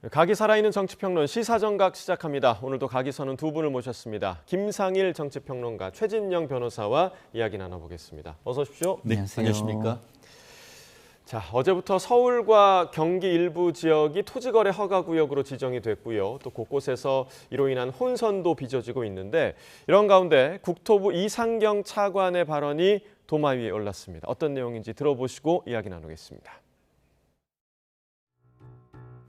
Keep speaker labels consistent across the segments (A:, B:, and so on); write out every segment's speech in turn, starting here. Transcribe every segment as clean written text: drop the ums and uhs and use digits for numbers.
A: 각이 살아있는 정치평론 시사정각 시작합니다. 오늘도 각이서는 두 분을 모셨습니다. 김상일 정치평론가, 최진영 변호사와 이야기 나눠보겠습니다. 어서 오십시오.
B: 네, 안녕하십니까?
A: 자, 어제부터 서울과 경기 일부 지역이 토지거래 허가구역으로 지정이 됐고요. 또 곳곳에서 이로 인한 혼선도 빚어지고 있는데 이런 가운데 국토부 이상경 차관의 발언이 도마 위에 올랐습니다. 어떤 내용인지 들어보시고 이야기 나누겠습니다.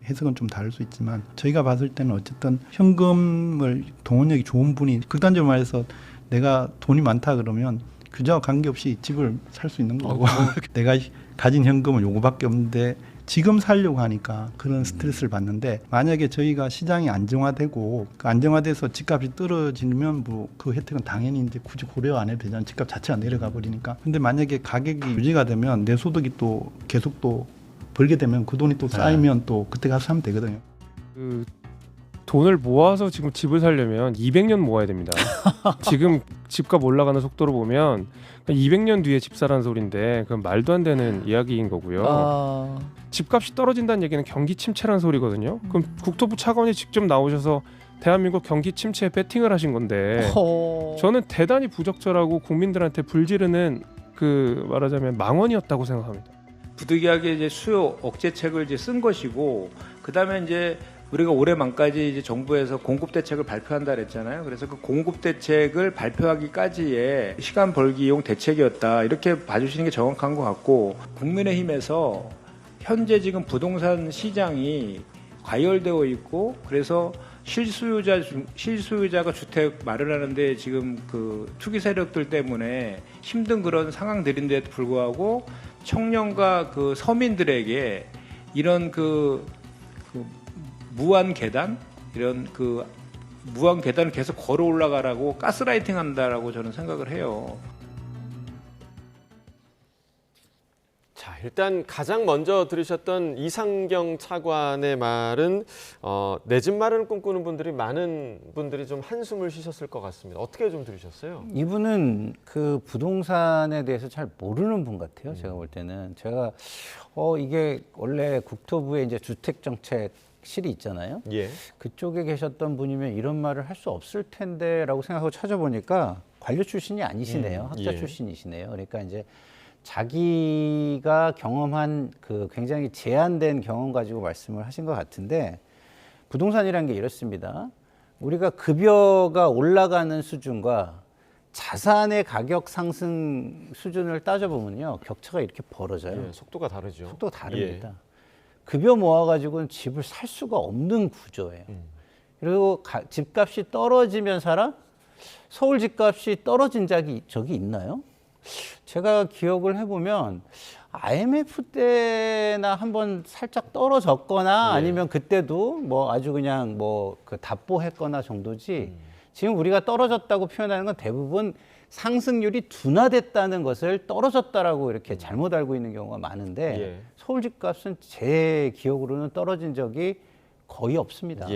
C: 해석은 좀 다를 수 있지만 저희가 봤을 때는 어쨌든 현금을 동원력이 좋은 분이 극단적으로 말해서 내가 돈이 많다 그러면 그저와 관계없이 집을 살 수 있는 거고 내가 가진 현금은 요거밖에 없는데 지금 살려고 하니까 그런 스트레스를 받는데 만약에 저희가 시장이 안정화되고 그 안정화돼서 집값이 떨어지면 뭐 그 혜택은 당연히 이제 굳이 고려 안 해도 되잖아요. 집값 자체가 내려가 버리니까. 근데 만약에 가격이 유지가 되면 내 소득이 또 계속 또 벌게 되면 그 돈이 또 쌓이면 또 그때 가서 사면 되거든요.
D: 그 돈을 모아서 지금 집을 살려면 200년 모아야 됩니다. 지금 집값 올라가는 속도로 보면 200년 뒤에 집 사라는 소리인데 그건 말도 안 되는 이야기인 거고요. 집값이 떨어진다는 얘기는 경기 침체라는 소리거든요. 그럼 국토부 차관이 직접 나오셔서 대한민국 경기 침체에 베팅을 하신 건데 저는 대단히 부적절하고 국민들한테 불지르는 그 말하자면 망언이었다고 생각합니다.
E: 부득이하게 이제 수요 억제책을 이제 쓴 것이고, 그 다음에 이제 우리가 올해 말까지 이제 정부에서 공급 대책을 발표한다 그랬잖아요. 그래서 그 공급 대책을 발표하기까지의 시간 벌기용 대책이었다. 이렇게 봐주시는 게 정확한 것 같고, 국민의힘에서 현재 지금 부동산 시장이 과열되어 있고, 그래서 실수요자가 주택 마련하는데 지금 그 투기 세력들 때문에 힘든 그런 상황들인데도 불구하고 청년과 그 서민들에게 이런 그 무한 계단, 이런 그 무한 계단을 계속 걸어 올라가라고 가스라이팅 한다라고 저는 생각을 해요.
A: 자, 일단 가장 먼저 들으셨던 이상경 차관의 말은 내 집 마련을 꿈꾸는 많은 분들이 좀 한숨을 쉬셨을 것 같습니다. 어떻게 좀 들으셨어요?
B: 이분은 그 부동산에 대해서 잘 모르는 분 같아요. 제가 볼 때는 제가 이게 원래 국토부의 이제 주택정책실이 있잖아요.
A: 예.
B: 그쪽에 계셨던 분이면 이런 말을 할 수 없을 텐데라고 생각하고 찾아보니까 관료 출신이 아니시네요. 학자
A: 예.
B: 출신이시네요. 그러니까 이제 자기가 경험한 그 굉장히 제한된 경험 가지고 말씀을 하신 것 같은데, 부동산이라는 게 이렇습니다. 우리가 급여가 올라가는 수준과 자산의 가격 상승 수준을 따져보면요, 격차가 이렇게 벌어져요.
A: 예, 속도가 다르죠.
B: 속도가 다릅니다.
A: 예.
B: 급여 모아가지고는 집을 살 수가 없는 구조예요. 그리고 집값이 떨어지면 살아? 서울 집값이 떨어진 적이 있나요? 제가 기억을 해보면 IMF 때나 한번 살짝 떨어졌거나 아니면 그때도 뭐 아주 그냥 뭐 그 답보했거나 정도지, 지금 우리가 떨어졌다고 표현하는 건 대부분 상승률이 둔화됐다는 것을 떨어졌다라고 이렇게 잘못 알고 있는 경우가 많은데 서울 집값은 제 기억으로는 떨어진 적이 거의 없습니다.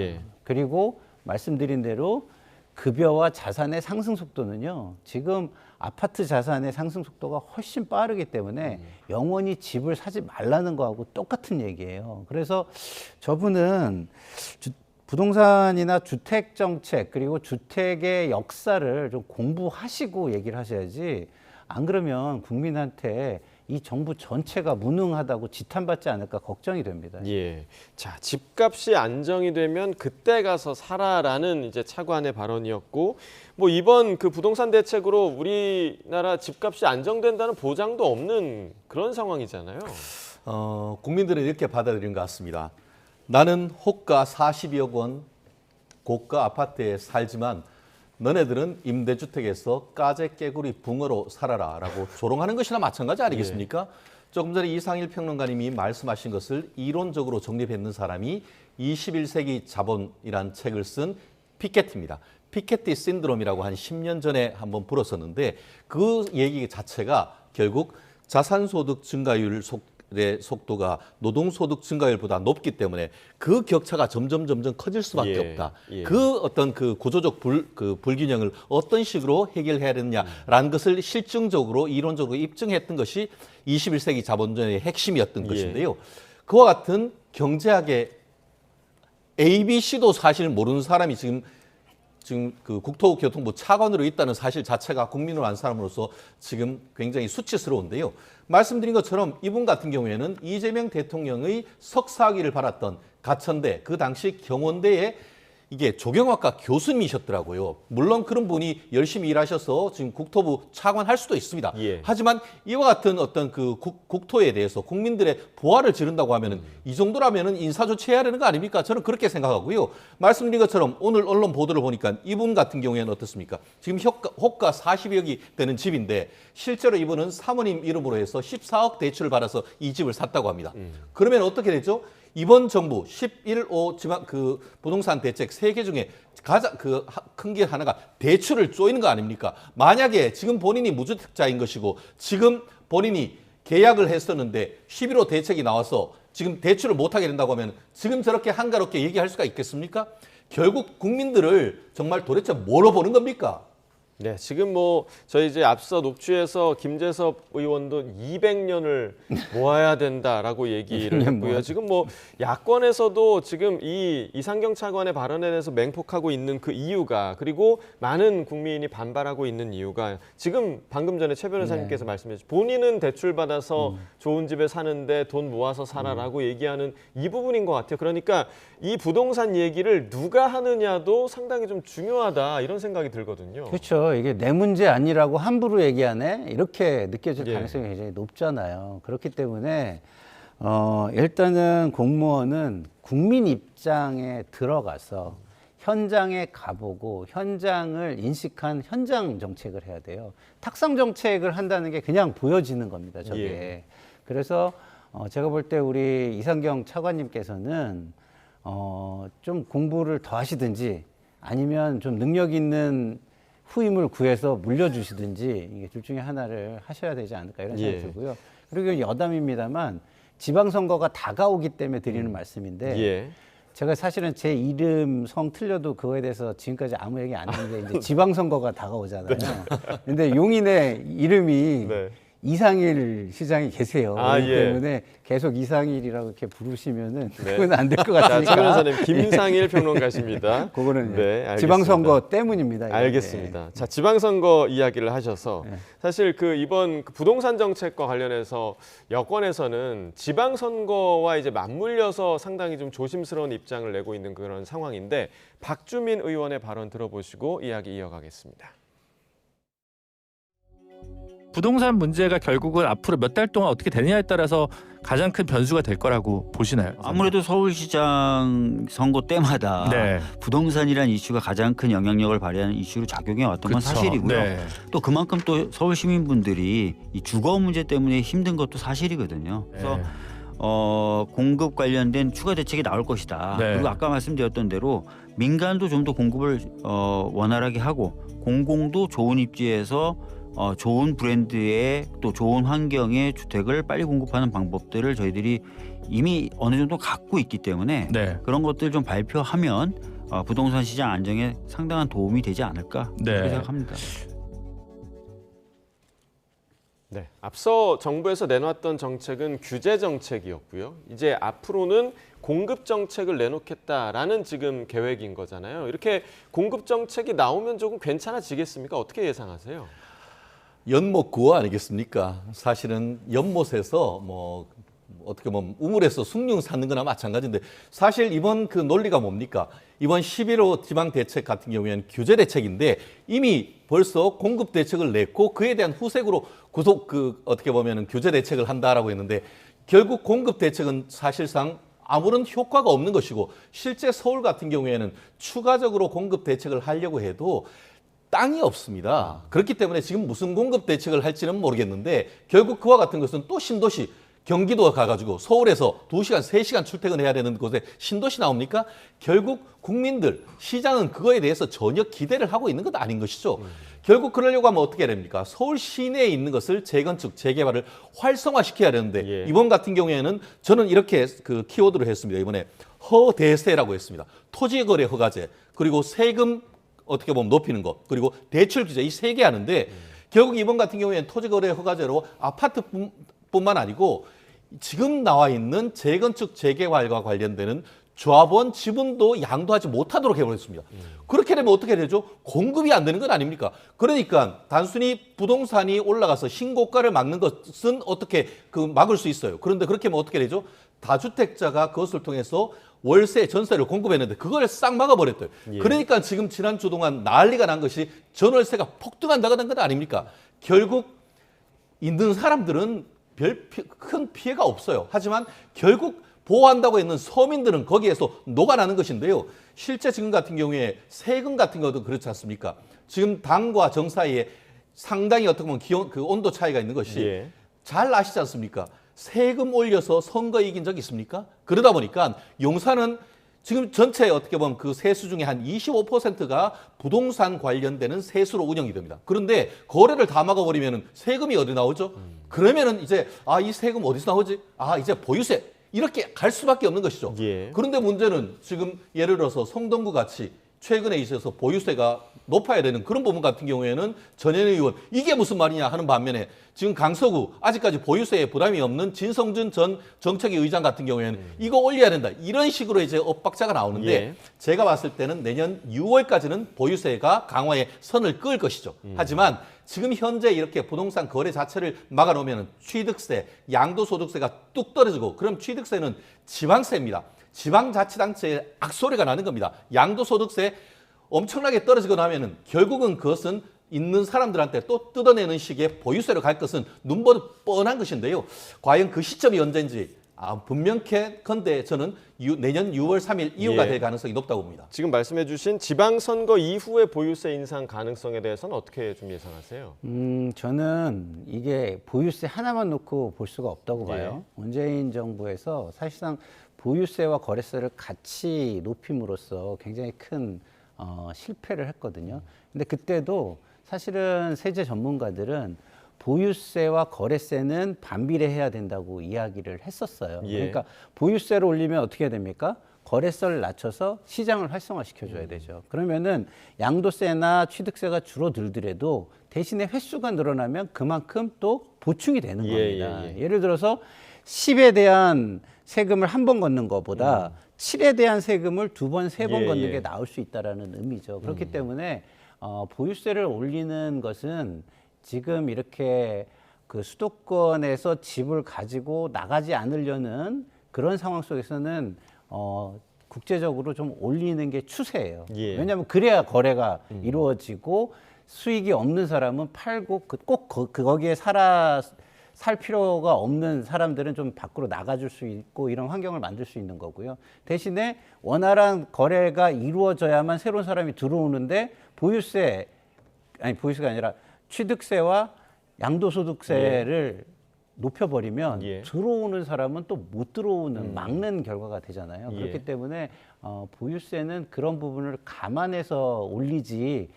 B: 그리고 말씀드린 대로 급여와 자산의 상승 속도는요, 지금 아파트 자산의 상승 속도가 훨씬 빠르기 때문에 영원히 집을 사지 말라는 거하고 똑같은 얘기예요. 그래서 저분은 부동산이나 주택 정책 그리고 주택의 역사를 좀 공부하시고 얘기를 하셔야지, 안 그러면 국민한테 이 정부 전체가 무능하다고 지탄받지 않을까 걱정이 됩니다.
A: 예. 자, 집값이 안정이 되면 그때 가서 살아라는 이제 차관의 발언이었고, 뭐 이번 그 부동산 대책으로 우리나라 집값이 안정된다는 보장도 없는 그런 상황이잖아요.
F: 국민들은 이렇게 받아들인 것 같습니다. 나는 호가 42억 원 고가 아파트에 살지만 너네들은 임대주택에서 까제 깨구리 붕어로 살아라 라고 조롱하는 것이나 마찬가지 아니겠습니까? 조금 전에 이상일 평론가님이 말씀하신 것을 이론적으로 정립했는 사람이 21세기 자본이란 책을 쓴 피케티입니다. 피케티 신드롬이라고 한 10년 전에 한번 불었었는데, 그 얘기 자체가 결국 자산소득 증가율 의 속도가 노동소득 증가율보다 높기 때문에 그 격차가 점점 커질 수밖에 없다. 그 어떤 그 구조적 불균형을 어떤 식으로 해결해야 되느냐라는 것을 실증적으로 이론적으로 입증했던 것이 21세기 자본주의의 핵심이었던 것인데요. 그와 같은 경제학의 ABC도 사실 모르는 사람이 지금 그 국토교통부 차관으로 있다는 사실 자체가 국민으로 한 사람으로서 지금 굉장히 수치스러운데요. 말씀드린 것처럼 이분 같은 경우에는 이재명 대통령의 석사학위를 받았던 가천대, 그 당시 경원대에 이게 조경학과 교수님이셨더라고요. 물론 그런 분이 열심히 일하셔서 지금 국토부 차관 할 수도 있습니다.
A: 예.
F: 하지만 이와 같은 어떤 그 국토에 대해서 국민들의 보화를 지른다고 하면은 이 정도라면은 인사조치해야 되는 거 아닙니까? 저는 그렇게 생각하고요. 말씀드린 것처럼 오늘 언론 보도를 보니까 이분 같은 경우에는 어떻습니까? 지금 호가 40억이 되는 집인데 실제로 이분은 사모님 이름으로 해서 14억 대출을 받아서 이 집을 샀다고 합니다. 그러면 어떻게 되죠? 이번 정부 11호 지방 그 부동산 대책 3개 중에 가장 큰 게 하나가 대출을 쪼이는 거 아닙니까? 만약에 지금 본인이 무주택자인 것이고 지금 본인이 계약을 했었는데 11호 대책이 나와서 지금 대출을 못 하게 된다고 하면 지금 저렇게 한가롭게 얘기할 수가 있겠습니까? 결국 국민들을 정말 도대체 뭐로 보는 겁니까?
A: 네, 지금 뭐 저희 이제 앞서 녹취에서 김재섭 의원도 200년을 모아야 된다라고 얘기를 했고요. 지금 뭐 야권에서도 지금 이 이상경 차관의 발언에 대해서 맹폭하고 있는 그 이유가, 그리고 많은 국민이 반발하고 있는 이유가 지금 방금 전에 최 변호사님께서 말씀해 주신 본인은 대출 받아서 좋은 집에 사는데 돈 모아서 살아라고 얘기하는 이 부분인 것 같아요. 그러니까 이 부동산 얘기를 누가 하느냐도 상당히 좀 중요하다, 이런 생각이 들거든요.
B: 그렇죠. 이게 내 문제 아니라고 함부로 얘기하네, 이렇게 느껴질
A: 예.
B: 가능성이 굉장히 높잖아요. 그렇기 때문에 일단은 공무원은 국민 입장에 들어가서 현장에 가보고 현장을 인식한 현장 정책을 해야 돼요. 탁상 정책을 한다는 게 그냥 보여지는 겁니다, 저게.
A: 예.
B: 그래서 제가 볼 때 우리 이상경 차관님께서는 좀 공부를 더 하시든지 아니면 좀 능력 있는 후임을 구해서 물려주시든지, 이게 둘 중에 하나를 하셔야 되지 않을까, 이런 생각이
A: 예.
B: 들고요. 그리고 여담입니다만 지방선거가 다가오기 때문에 드리는 말씀인데,
A: 예.
B: 제가 사실은 제 이름 성 틀려도 그거에 대해서 지금까지 아무 얘기 안 했는데 이제 지방선거가 다가오잖아요. 근데 용인에 이름이
A: 네.
B: 이상일 시장이 계세요.
A: 아,
B: 그렇기
A: 예.
B: 때문에 계속 이상일이라고 이렇게 부르시면은
A: 네.
B: 그건 안 될 것
A: 자,
B: 같으니까.
A: 최 변호사님, 김상일 평론가십니다.
B: 그거는
A: 네, 알겠습니다.
B: 지방선거 때문입니다. 이게.
A: 알겠습니다. 자, 지방선거 이야기를 하셔서
B: 네.
A: 사실 그 이번 그 부동산 정책과 관련해서 여권에서는 지방선거와 이제 맞물려서 상당히 좀 조심스러운 입장을 내고 있는 그런 상황인데, 박주민 의원의 발언 들어보시고 이야기 이어가겠습니다.
G: 부동산 문제가 결국은 앞으로 몇 달 동안 어떻게 되느냐에 따라서 가장 큰 변수가 될 거라고 보시나요?
H: 아무래도 서울시장 선거 때마다
G: 네.
H: 부동산이라는 이슈가 가장 큰 영향력을 발휘하는 이슈로 작용해 왔던 건
G: 그쵸.
H: 사실이고요.
G: 네.
H: 또 그만큼 또 서울 시민분들이 이 주거 문제 때문에 힘든 것도 사실이거든요. 그래서
G: 네.
H: 공급 관련된 추가 대책이 나올 것이다.
G: 네.
H: 그리고 아까 말씀드렸던 대로 민간도 좀 더 공급을 원활하게 하고 공공도 좋은 입지에서 좋은 브랜드의 또 좋은 환경의 주택을 빨리 공급하는 방법들을 저희들이 이미 어느 정도 갖고 있기 때문에
G: 네.
H: 그런 것들 좀 발표하면 부동산 시장 안정에 상당한 도움이 되지 않을까
G: 네.
H: 그렇게 생각합니다.
A: 네, 앞서 정부에서 내놨던 정책은 규제 정책이었고요. 이제 앞으로는 공급 정책을 내놓겠다라는 지금 계획인 거잖아요. 이렇게 공급 정책이 나오면 조금 괜찮아지겠습니까? 어떻게 예상하세요?
F: 연못 구호 아니겠습니까? 사실은 연못에서 뭐 어떻게 보면 우물에서 숭늉 찾는 거나 마찬가지인데, 사실 이번 그 논리가 뭡니까? 이번 11호 지방 대책 같은 경우에는 규제 대책인데 이미 벌써 공급 대책을 냈고 그에 대한 후색으로 어떻게 보면은 규제 대책을 한다라고 했는데, 결국 공급 대책은 사실상 아무런 효과가 없는 것이고, 실제 서울 같은 경우에는 추가적으로 공급 대책을 하려고 해도 땅이 없습니다. 그렇기 때문에 지금 무슨 공급 대책을 할지는 모르겠는데, 결국 그와 같은 것은 또 신도시, 경기도 가가지고 서울에서 2시간, 3시간 출퇴근해야 되는 곳에 신도시 나옵니까? 결국 국민들, 시장은 그거에 대해서 전혀 기대를 하고 있는 것 아닌 것이죠. 결국 그러려고 하면 어떻게 해야 됩니까? 서울 시내에 있는 것을 재건축, 재개발을 활성화시켜야 되는데,
A: 예.
F: 이번 같은 경우에는 저는 이렇게 그 키워드를 했습니다. 이번에 허대세라고 했습니다. 토지거래 허가제, 그리고 세금 어떻게 보면 높이는 것, 그리고 대출 규제, 이 3개 하는데, 결국 이번 같은 경우에는 토지거래 허가제로 아파트뿐만 아니고 지금 나와 있는 재건축 재개발과 관련되는 조합원 지분도 양도하지 못하도록 해버렸습니다. 그렇게 되면 어떻게 되죠? 공급이 안 되는 건 아닙니까? 그러니까 단순히 부동산이 올라가서 신고가를 막는 것은 어떻게 막을 수 있어요. 그런데 그렇게 하면 어떻게 되죠? 다주택자가 그것을 통해서 월세, 전세를 공급했는데 그걸 싹 막아버렸대요.
A: 예.
F: 그러니까 지금 지난주 동안 난리가 난 것이 전월세가 폭등한다는 것 아닙니까? 결국 있는 사람들은 큰 피해가 없어요. 하지만 결국 보호한다고 했는 서민들은 거기에서 녹아나는 것인데요. 실제 지금 같은 경우에 세금 같은 것도 그렇지 않습니까? 지금 당과 정 사이에 상당히 어떻게 보면 그 온도 차이가 있는 것이
A: 예.
F: 잘 아시지 않습니까? 세금 올려서 선거 이긴 적 있습니까? 그러다 보니까 용산은 지금 전체 어떻게 보면 그 세수 중에 한 25%가 부동산 관련되는 세수로 운영이 됩니다. 그런데 거래를 다 막아버리면 세금이 어디 나오죠? 그러면은 이제 이 세금 어디서 나오지? 이제 보유세. 이렇게 갈 수밖에 없는 것이죠.
A: 예.
F: 그런데 문제는 지금 예를 들어서 성동구 같이 최근에 있어서 보유세가 높아야 되는 그런 부분 같은 경우에는 전현희 의원 이게 무슨 말이냐 하는 반면에 지금 강서구 아직까지 보유세에 부담이 없는 진성준 전 정책위 의장 같은 경우에는 이거 올려야 된다. 이런 식으로 이제 엇박자가 나오는데
A: 예.
F: 제가 봤을 때는 내년 6월까지는 보유세가 강화에 선을 그을 것이죠. 하지만 지금 현재 이렇게 부동산 거래 자체를 막아놓으면 취득세, 양도소득세가 뚝 떨어지고 그럼 취득세는 지방세입니다. 지방자치단체의 악소리가 나는 겁니다. 양도소득세 엄청나게 떨어지고 나면은 결국은 그것은 있는 사람들한테 또 뜯어내는 식의 보유세로 갈 것은 눈보듯 뻔한 것인데요. 과연 그 시점이 언제인지 분명컨대 저는 내년 6월 3일 이후가
A: 예.
F: 될 가능성이 높다고 봅니다.
A: 지금 말씀해 주신 지방선거 이후의 보유세 인상 가능성에 대해서는 어떻게 좀 예상하세요?
B: 저는 이게 보유세 하나만 놓고 볼 수가 없다고 봐요. 문재인 정부에서 사실상 보유세와 거래세를 같이 높임으로써 굉장히 큰 실패를 했거든요. 근데 그때도 사실은 세제 전문가들은 보유세와 거래세는 반비례해야 된다고 이야기를 했었어요.
A: 예.
B: 그러니까 보유세를 올리면 어떻게 됩니까? 거래세를 낮춰서 시장을 활성화시켜줘야 되죠. 그러면은 양도세나 취득세가 줄어들더라도 대신에 횟수가 늘어나면 그만큼 또 보충이 되는 겁니다. 예를 들어서 10에 대한 세금을 한 번 걷는 것보다 7에 대한 세금을 2번, 3번 걷는 게 나올 수 있다라는 의미죠. 그렇기 때문에 보유세를 올리는 것은 지금 이렇게 그 수도권에서 집을 가지고 나가지 않으려는 그런 상황 속에서는 국제적으로 좀 올리는 게 추세예요.
A: 예.
B: 왜냐하면 그래야 거래가 이루어지고 수익이 없는 사람은 팔고 꼭 거기에 살 필요가 없는 사람들은 좀 밖으로 나가줄 수 있고 이런 환경을 만들 수 있는 거고요. 대신에 원활한 거래가 이루어져야만 새로운 사람이 들어오는데 보유세가 아니라 취득세와 양도소득세를 높여버리면 들어오는 사람은 또 못 들어오는 막는 결과가 되잖아요. 그렇기 때문에 보유세는 그런 부분을 감안해서 올리지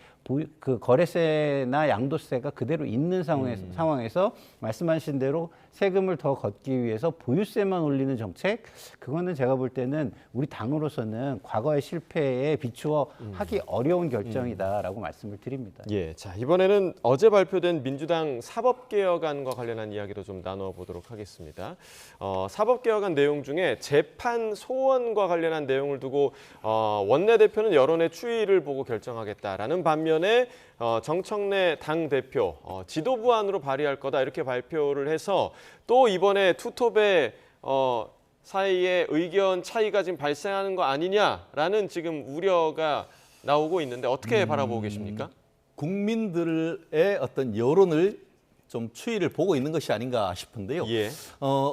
B: 그 거래세나 양도세가 그대로 있는 상황에서 말씀하신 대로 세금을 더 걷기 위해서 보유세만 올리는 정책, 그거는 제가 볼 때는 우리 당으로서는 과거의 실패에 비추어 하기 어려운 결정이다라고 말씀을 드립니다.
A: 예, 자 이번에는 어제 발표된 민주당 사법개혁안과 관련한 이야기도 좀 나눠보도록 하겠습니다. 사법개혁안 내용 중에 재판 소원과 관련한 내용을 두고 원내대표는 여론의 추이를 보고 결정하겠다라는 반면에 정청래 당대표 지도부안으로 발의할 거다 이렇게 발표를 해서 또 이번에 투톱의 사이에 의견 차이가 지금 발생하는 거 아니냐라는 지금 우려가 나오고 있는데 어떻게 바라보고 계십니까?
F: 국민들의 어떤 여론을 좀 추이를 보고 있는 것이 아닌가 싶은데요.
A: 예.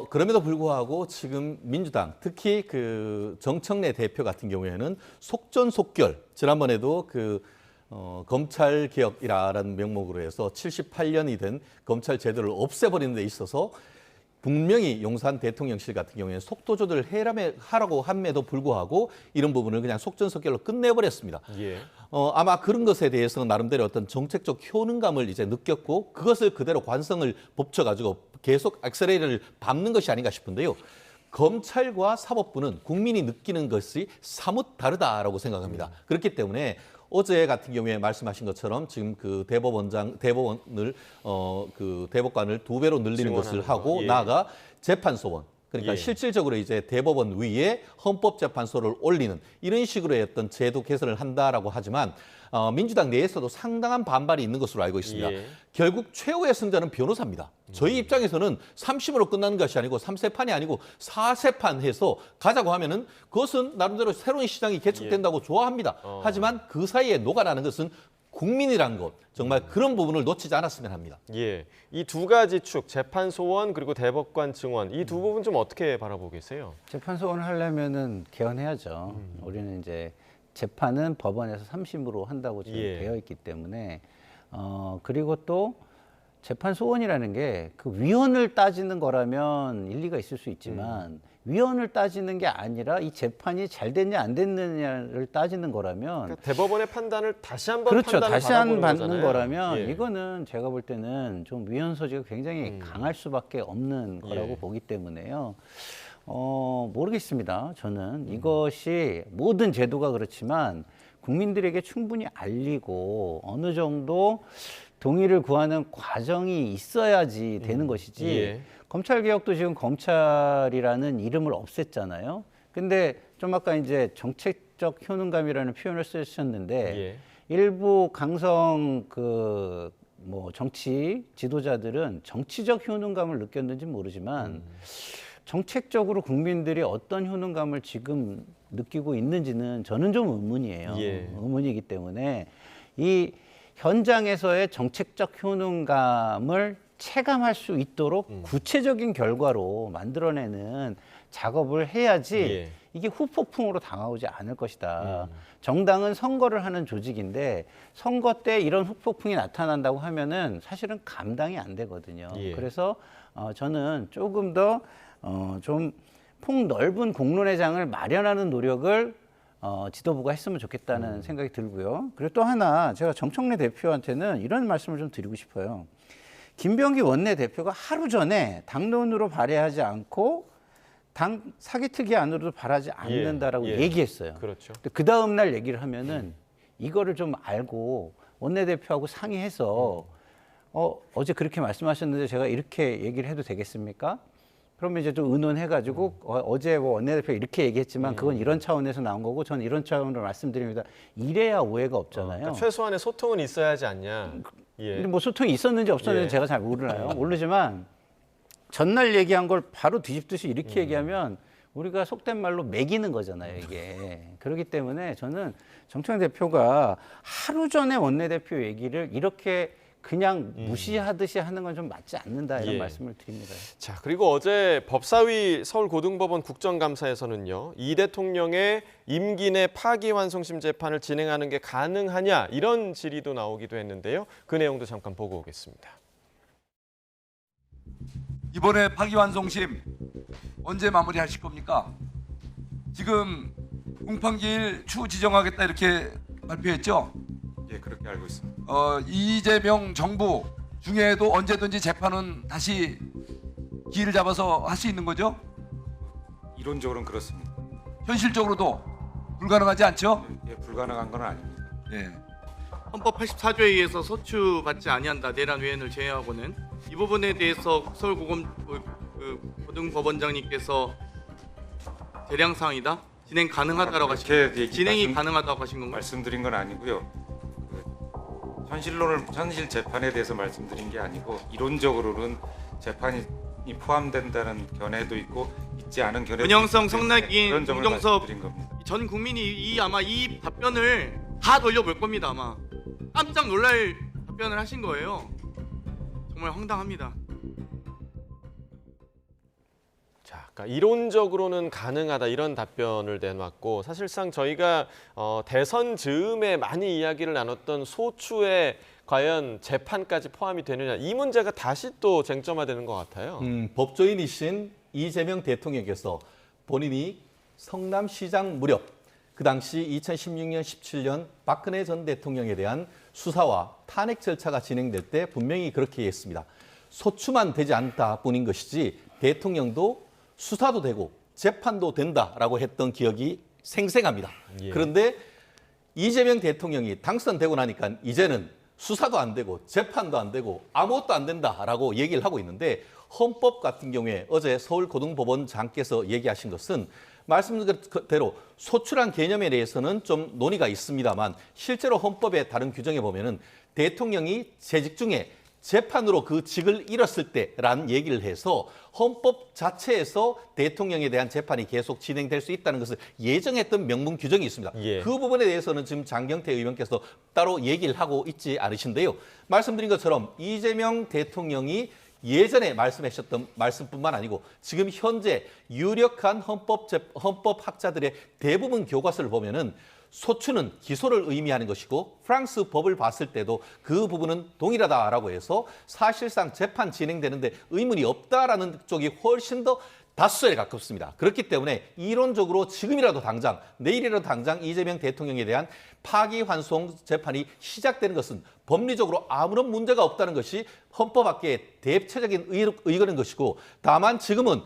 F: 그럼에도 불구하고 지금 민주당 특히 그 정청래 대표 같은 경우에는 속전속결 지난번에도 검찰 개혁이라는 명목으로 해서 78년이 된 검찰 제도를 없애버리는 데 있어서 분명히 용산 대통령실 같은 경우에는 속도 조절을 하라고 함에도 불구하고 이런 부분을 그냥 속전속결로 끝내버렸습니다.
A: 예.
F: 아마 그런 것에 대해서는 나름대로 어떤 정책적 효능감을 이제 느꼈고 그것을 그대로 관성을 법쳐가지고 계속 액셀레이터를 밟는 것이 아닌가 싶은데요. 검찰과 사법부는 국민이 느끼는 것이 사뭇 다르다라고 생각합니다. 그렇기 때문에 어제 같은 경우에 말씀하신 것처럼 지금 그 대법관을 2배로 늘리는 것을 하고 나아가 재판 소원 그러니까
A: 예.
F: 실질적으로 이제 대법원 위에 헌법재판소를 올리는 이런 식으로의 어떤 제도 개선을 한다라고 하지만 민주당 내에서도 상당한 반발이 있는 것으로 알고 있습니다.
A: 예.
F: 결국 최후의 승자는 변호사입니다. 저희 입장에서는 3심으로 끝나는 것이 아니고 3세판이 아니고 4세판 해서 가자고 하면은 그것은 나름대로 새로운 시장이 개척된다고 좋아합니다. 하지만 그 사이에 녹아나는 것은 국민이라는 것, 정말 그런 부분을 놓치지 않았으면 합니다.
A: 예, 이 두 가지 축, 재판소원 그리고 대법관 증원 이 두 부분 좀 어떻게 바라보고 계세요?
B: 재판소원을 하려면은 개헌해야죠. 우리는 이제 재판은 법원에서 3심으로 한다고 지금
A: 예.
B: 되어 있기 때문에 그리고 또 재판소원이라는 게 그 위헌을 따지는 거라면 일리가 있을 수 있지만 위헌을 따지는 게 아니라 이 재판이 잘 됐냐 안 됐느냐를 따지는 거라면
A: 그러니까 대법원의 판단을 다시 한번
B: 그렇죠.
A: 판단을
B: 다시 한
A: 받아보는
B: 받는
A: 거잖아요.
B: 거라면
A: 예.
B: 이거는 제가 볼 때는 좀 위헌 소지가 굉장히 강할 수밖에 없는 거라고
A: 예.
B: 보기 때문에요. 모르겠습니다. 저는 이것이 모든 제도가 그렇지만 국민들에게 충분히 알리고 어느 정도 동의를 구하는 과정이 있어야지 되는 것이지
A: 예.
B: 검찰개혁도 지금 검찰이라는 이름을 없앴잖아요. 근데 좀 아까 이제 정책적 효능감이라는 표현을 쓰셨는데
A: 예.
B: 일부 강성 뭐 정치 지도자들은 정치적 효능감을 느꼈는지 모르지만 정책적으로 국민들이 어떤 효능감을 지금 느끼고 있는지는 저는 좀 의문이에요.
A: 예.
B: 의문이기 때문에 이 현장에서의 정책적 효능감을 체감할 수 있도록 구체적인 결과로 만들어내는 작업을 해야지
A: 예.
B: 이게 후폭풍으로 다가오지 않을 것이다. 정당은 선거를 하는 조직인데 선거 때 이런 후폭풍이 나타난다고 하면은 사실은 감당이 안 되거든요.
A: 예.
B: 그래서 저는 조금 더 좀 폭넓은 공론의 장을 마련하는 노력을 지도부가 했으면 좋겠다는 생각이 들고요. 그리고 또 하나 제가 정청래 대표한테는 이런 말씀을 좀 드리고 싶어요. 김병기 원내대표가 하루 전에 당론으로 발의하지 않고 당 사기특위 안으로도 발하지 않는다라고
A: 예.
B: 얘기했어요.
A: 그렇죠.
B: 그 다음 날 얘기를 하면은 이거를 좀 알고 원내대표하고 상의해서 어제 그렇게 말씀하셨는데 제가 이렇게 얘기를 해도 되겠습니까? 그러면 이제 좀 의논해가지고 어제 뭐 원내대표 이렇게 얘기했지만 그건 이런 차원에서 나온 거고 저는 이런 차원으로 말씀드립니다. 이래야 오해가 없잖아요.
A: 그러니까 최소한의 소통은 있어야 하지 않냐. 예.
B: 근데 뭐 소통이 있었는지 없었는지
A: 예.
B: 제가 잘 모르지만 전날 얘기한 걸 바로 뒤집듯이 이렇게 얘기하면 우리가 속된 말로 매기는 거잖아요, 이게. 그렇기 때문에 저는 정청래 대표가 하루 전에 원내대표 얘기를 이렇게 그냥 무시하듯이 하는 건 좀 맞지 않는다 이런
A: 예.
B: 말씀을 드립니다.
A: 자, 그리고 어제 법사위 서울고등법원 국정감사에서는요. 이 대통령의 임기 내 파기환송심 재판을 진행하는 게 가능하냐 이런 질의도 나오기도 했는데요. 그 내용도 잠깐 보고 오겠습니다.
I: 이번에 파기환송심 언제 마무리하실 겁니까? 지금 공판기일 추후 지정하겠다 이렇게 발표했죠?
J: 예, 그렇게 알고 있습니다.
I: 이재명 정부 중에도 언제든지 재판은 다시 기일을 잡아서 할 수 있는 거죠?
J: 이론적으로는 그렇습니다.
I: 현실적으로도 불가능하지 않죠?
J: 예, 불가능한 건 아닙니다.
I: 예.
K: 헌법 84조에 의해서 소추받지 아니한다. 내란 외연을 제외하고는 이 부분에 대해서 서울고등법원장님께서 재량사항이다. 진행 가능하다라고 하신
J: 그렇게
K: 진행이 가능하다고 하신 건가요?
J: 말씀드린 건 아니고요. 현실 재판에 대해서 말씀드린 게 아니고 이론적으로는 재판이 포함된다는 견해도 있고 있지 않은 견해도
K: 은영성,
J: 있기 때문에
K: 성낙인,
J: 그런 점을
K: 공정섭
J: 말씀드린 겁니다.
K: 전 국민이 아마 이 답변을 다 돌려볼 겁니다. 아마 깜짝 놀랄 답변을 하신 거예요. 정말 황당합니다.
A: 자, 그러니까 이론적으로는 가능하다 이런 답변을 내놨고 사실상 저희가 대선 즈음에 많이 이야기를 나눴던 소추에 과연 재판까지 포함이 되느냐 이 문제가 다시 또 쟁점화되는 것 같아요.
F: 법조인이신 이재명 대통령께서 본인이 성남시장 무렵 그 당시 2016년, 17년 박근혜 전 대통령에 대한 수사와 탄핵 절차가 진행될 때 분명히 그렇게 했습니다. 소추만 되지 않다 뿐인 것이지 대통령도 수사도 되고 재판도 된다라고 했던 기억이 생생합니다.
A: 예.
F: 그런데 이재명 대통령이 당선되고 나니까 이제는 수사도 안 되고 재판도 안 되고 아무것도 안 된다라고 얘기를 하고 있는데 헌법 같은 경우에 어제 서울고등법원장께서 얘기하신 것은 말씀드린 그대로 소출한 개념에 대해서는 좀 논의가 있습니다만 실제로 헌법의 다른 규정에 보면은 대통령이 재직 중에 재판으로 그 직을 잃었을 때라는 얘기를 해서 헌법 자체에서 대통령에 대한 재판이 계속 진행될 수 있다는 것을 예정했던 명문 규정이 있습니다.
A: 예.
F: 그 부분에 대해서는 지금 장경태 의원께서 따로 얘기를 하고 있지 않으신데요. 말씀드린 것처럼 이재명 대통령이 예전에 말씀하셨던 말씀뿐만 아니고 지금 현재 유력한 헌법학자들의 대부분 교과서를 보면은 소추는 기소를 의미하는 것이고 프랑스 법을 봤을 때도 그 부분은 동일하다라고 해서 사실상 재판 진행되는데 의문이 없다라는 쪽이 훨씬 더 다수에 가깝습니다. 그렇기 때문에 이론적으로 지금이라도 당장 내일이라도 당장 이재명 대통령에 대한 파기환송 재판이 시작되는 것은 법리적으로 아무런 문제가 없다는 것이 헌법학계의 대체적인 의견인 것이고 다만 지금은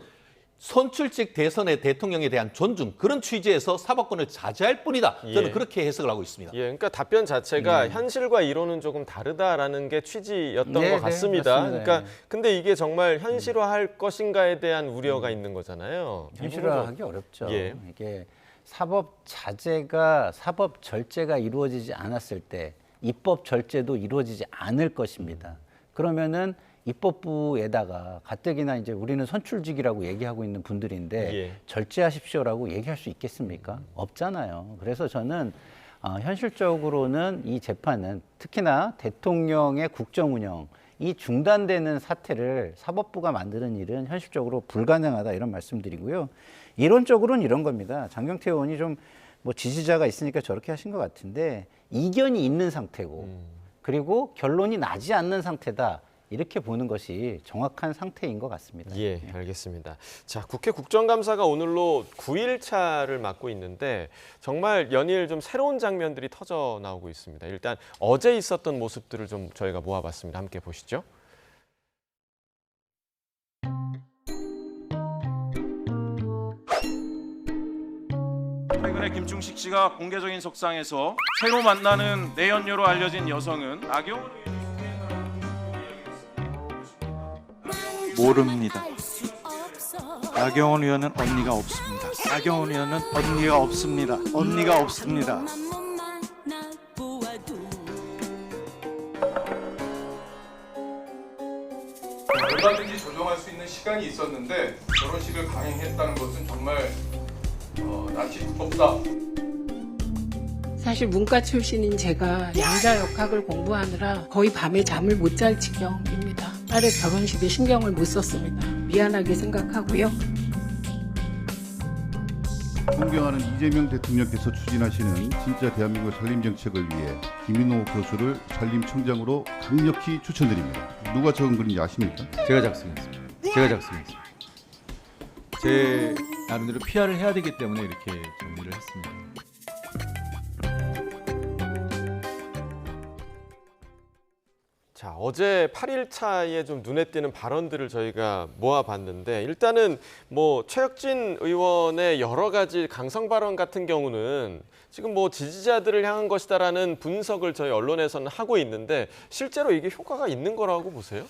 F: 선출직 대선의 대통령에 대한 존중 그런 취지에서 사법권을 자제할 뿐이다. 저는
A: 예.
F: 그렇게 해석을 하고 있습니다.
A: 예, 그러니까 답변 자체가 현실과 이론은 조금 다르다라는 게 취지였던
B: 네,
A: 것
B: 네,
A: 같습니다.
B: 맞습니다.
A: 그러니까 근데 이게 정말 현실화할 것인가에 대한 우려가 있는 거잖아요. 이
B: 현실화하기 어렵죠.
A: 예.
B: 이게 사법 자제가 사법 절제가 이루어지지 않았을 때 입법 절제도 이루어지지 않을 것입니다. 그러면은 입법부에다가 가뜩이나 이제 우리는 선출직이라고 얘기하고 있는 분들인데
A: 예.
B: 절제하십시오라고 얘기할 수 있겠습니까? 없잖아요. 그래서 저는 현실적으로는 이 재판은 특히나 대통령의 국정 운영 이 중단되는 사태를 사법부가 만드는 일은 현실적으로 불가능하다 이런 말씀드리고요. 이론적으로는 이런 겁니다. 장경태 의원이 좀 뭐 지지자가 있으니까 저렇게 하신 것 같은데 이견이 있는 상태고 그리고 결론이 나지 않는 상태다. 이렇게 보는 것이 정확한 상태인 것 같습니다.
A: 예, 알겠습니다. 자, 국회 국정감사가 오늘로 9일차를 맞고 있는데 정말 연일 좀 새로운 장면들이 터져 나오고 있습니다. 일단 어제 있었던 모습들을 좀 저희가 모아봤습니다. 함께 보시죠.
L: 최근에 김충식 씨가 공개적인 석상에서 새로 만나는 내연녀로 알려진 여성은 나경원
M: 모릅니다. 나경원 의원은 언니가 없습니다. 나경원 의원은 언니가 없습니다. 언니가 없습니다.
L: 얼마든지 조정할 수 있는 시간이 있었는데 결혼식을 강행했다는 것은 정말 낯이 두껍다.
N: 사실 문과 출신인 제가 양자 역학을 공부하느라 거의 밤에 잠을 못 잘 지경입니다. 딸의 결혼식에 신경을 못 썼습니다. 미안하게 생각하고요.
O: 존경하는 이재명 대통령께서 추진하시는 진짜 대한민국 살림 정책을 위해 김인호 교수를 산림청장으로 강력히 추천드립니다. 누가 적은 글인지 아십니까?
P: 제가 작성했습니다. 제가 작성했습니다. 제 나름대로 PR을 해야 되기 때문에 이렇게 정리를 했습니다.
A: 자, 어제 8일차에 좀 눈에 띄는 발언들을 저희가 모아봤는데 일단은 뭐 최혁진 의원의 여러 가지 강성 발언 같은 경우는 지금 뭐 지지자들을 향한 것이다라는 분석을 저희 언론에서는 하고 있는데 실제로 이게 효과가 있는 거라고 보세요?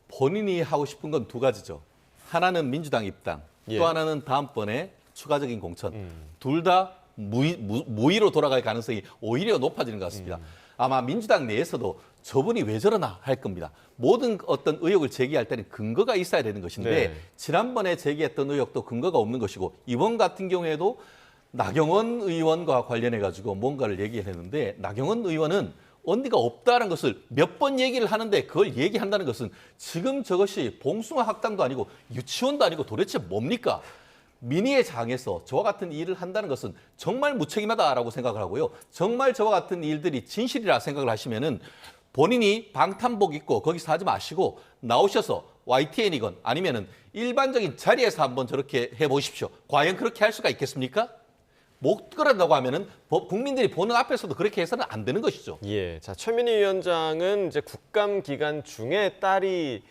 F: 본인이 하고 싶은 건 두 가지죠. 하나는 민주당 입당,
A: 예.
F: 또 하나는 다음번에 추가적인 공천. 둘 다 무의로 돌아갈 가능성이 오히려 높아지는 것 같습니다. 아마 민주당 내에서도 저분이 왜 저러나 할 겁니다. 모든 어떤 의혹을 제기할 때는 근거가 있어야 되는 것인데
A: 네.
F: 지난번에 제기했던 의혹도 근거가 없는 것이고 이번 같은 경우에도 나경원 의원과 관련해 가지고 뭔가를 얘기했는데 나경원 의원은 언니가 없다는 것을 몇 번 얘기를 하는데 그걸 얘기한다는 것은 지금 저것이 봉숭아 학당도 아니고 유치원도 아니고 도대체 뭡니까? 민의의 장에서 저와 같은 일을 한다는 것은 정말 무책임하다라고 생각을 하고요. 정말 저와 같은 일들이 진실이라 생각을 하시면은 본인이 방탄복 입고 거기서 하지 마시고 나오셔서 YTN이건 아니면은 일반적인 자리에서 한번 저렇게 해보십시오. 과연 그렇게 할 수가 있겠습니까? 못 그런다고 하면은 국민들이 보는 앞에서도 그렇게 해서는 안 되는 것이죠.
A: 예, 자 최민희 위원장은 이제 국감 기간 중에 딸이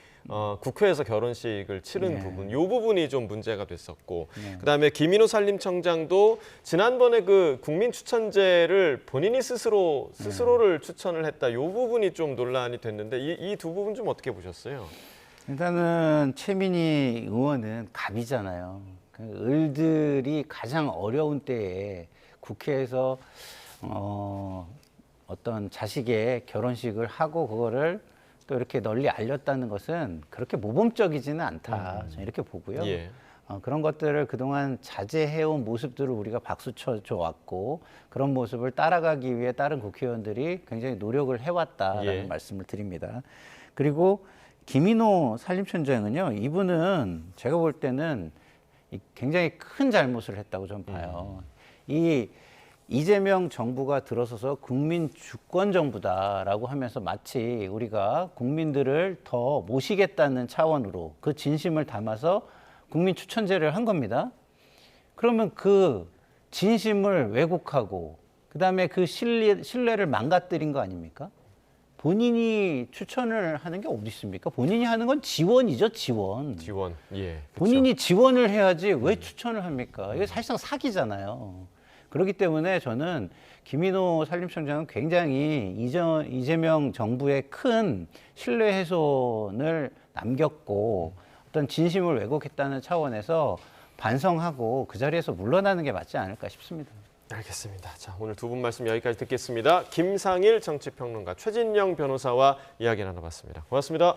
A: 국회에서 결혼식을 치른
B: 네.
A: 부분, 이 부분이 좀 문제가 됐었고,
B: 네.
A: 그다음에 김인호 산림청장도 지난번에 그 국민 추천제를 본인이 스스로를 추천을 했다, 이 부분이 좀 논란이 됐는데 이 두 부분 좀 어떻게 보셨어요?
B: 일단은 최민희 의원은 갑이잖아요. 을들이 가장 어려운 때에 국회에서 어떤 자식의 결혼식을 하고 그거를 또 이렇게 널리 알렸다는 것은 그렇게 모범적이지는 않다. 저는 이렇게 보고요.
A: 예.
B: 그런 것들을 그동안 자제해온 모습들을 우리가 박수 쳐줘 왔고, 그런 모습을 따라가기 위해 다른 국회의원들이 굉장히 노력을 해왔다라는
A: 예.
B: 말씀을 드립니다. 그리고 김인호 산림청장은요, 이분은 제가 볼 때는 굉장히 큰 잘못을 했다고 저는 봐요. 이재명 정부가 들어서서 국민 주권 정부다라고 하면서 마치 우리가 국민들을 더 모시겠다는 차원으로 그 진심을 담아서 국민 추천제를 한 겁니다. 그러면 그 진심을 왜곡하고 그다음에 그 신뢰를 망가뜨린 거 아닙니까? 본인이 추천을 하는 게 어디 있습니까? 본인이 하는 건 지원이죠, 지원.
A: 지원. 예. 그쵸.
B: 본인이 지원을 해야지 왜 추천을 합니까? 이게 사실상 사기잖아요. 그렇기 때문에 저는 김인호 산림청장은 굉장히 이재명 정부의 큰 신뢰 훼손을 남겼고, 어떤 진심을 왜곡했다는 차원에서 반성하고 그 자리에서 물러나는 게 맞지 않을까 싶습니다.
A: 알겠습니다. 자, 오늘 두 분 말씀 여기까지 듣겠습니다. 김상일 정치평론가, 최진영 변호사와 이야기 나눠봤습니다. 고맙습니다.